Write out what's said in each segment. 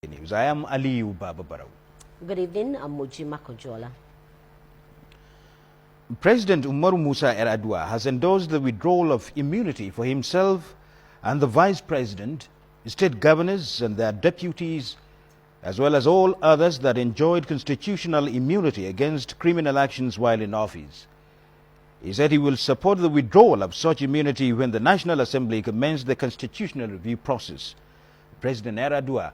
News. I am Aliyu Baba Barau. Good evening, I'm Muji Makojola. President Umaru Musa Yar'adua has endorsed the withdrawal of immunity for himself and the Vice President, state governors and their deputies, as well as all others that enjoyed constitutional immunity against criminal actions while in office. He said he will support the withdrawal of such immunity when the National Assembly commences the constitutional review process. President Yar'adua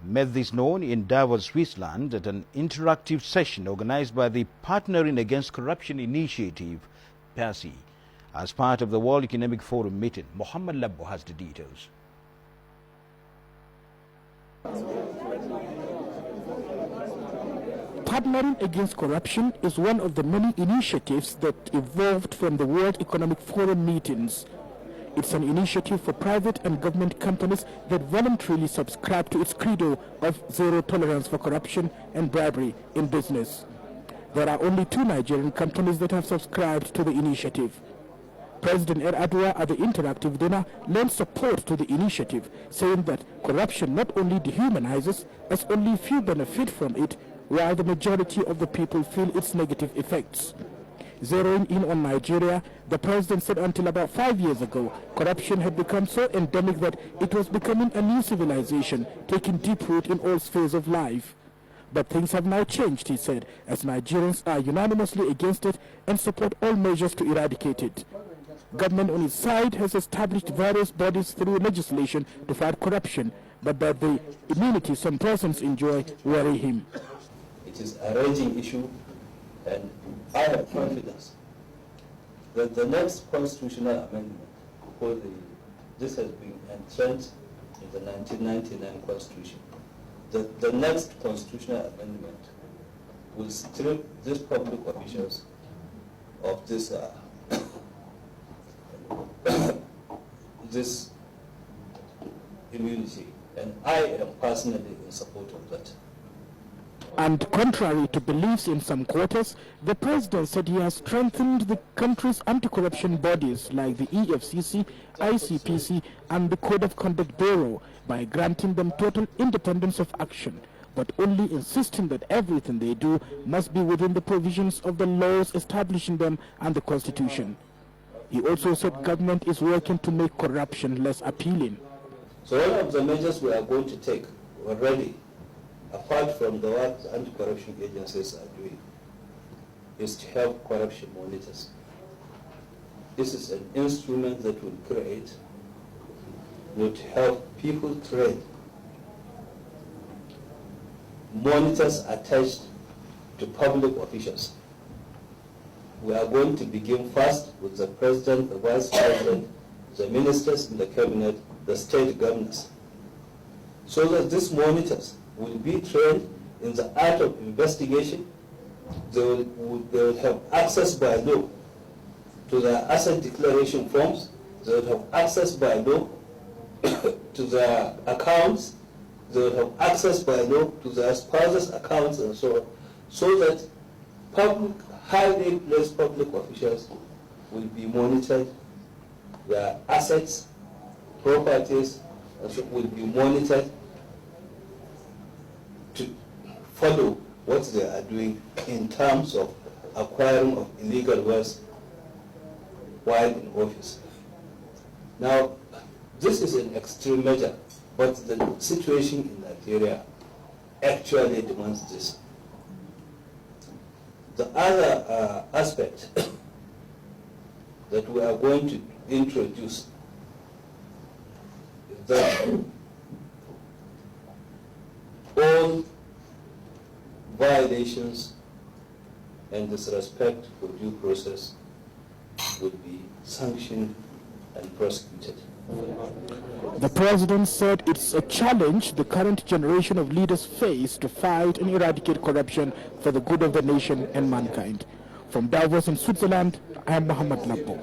made this known in Davos, Switzerland at an interactive session organized by the Partnering Against Corruption Initiative, PASI, as part of the World Economic Forum meeting. Mohammed Labbo has the details. Partnering Against Corruption is one of the many initiatives that evolved from the World Economic Forum meetings. It's an initiative for private and government companies that voluntarily subscribe to its credo of zero tolerance for corruption and bribery in business. There are only 2 Nigerian companies that have subscribed to the initiative. President Yar'adua at the interactive dinner lent support to the initiative, saying that corruption not only dehumanizes, as only few benefit from it, while the majority of the people feel its negative effects. Zeroing in on Nigeria, the president said until about 5 years ago, corruption had become so endemic that it was becoming a new civilization, taking deep root in all spheres of life. But things have now changed, he said, as Nigerians are unanimously against it and support all measures to eradicate it. Government on its side has established various bodies through legislation to fight corruption, but that the immunity some persons enjoy worry him. It is a raging issue, and I have confidence that the next constitutional amendment, because this has been entrenched in the 1999 Constitution, the next constitutional amendment will strip these public officials of this this immunity, and I am personally in support of that. And contrary to beliefs in some quarters, the president said he has strengthened the country's anti-corruption bodies like the EFCC, ICPC and the Code of Conduct Bureau by granting them total independence of action, but only insisting that everything they do must be within the provisions of the laws establishing them and the Constitution. He also said government is working to make corruption less appealing. So one of the measures we are going to take already, apart from the work the anti-corruption agencies are doing, is to have corruption monitors. This is an instrument that will create, would help people train monitors attached to public officials. We are going to begin first with the president, the vice president, the ministers in the cabinet, the state governors, so that these monitors will be trained in the art of investigation. They will have access by law to their asset declaration forms. They will have access by law to their accounts. They will have access by law to their spouses' accounts and so on, so that highly placed public officials will be monitored. Their assets, properties, will be monitored to follow what they are doing in terms of acquiring of illegal wealth while in office. Now, this is an extreme measure, but the situation in Nigeria actually demands this. The other aspect that we are going to introduce is that all violations and disrespect for due process would be sanctioned and prosecuted. The president said it's a challenge the current generation of leaders face to fight and eradicate corruption for the good of the nation and mankind. From Davos in Switzerland, I am Mohammed Labbo.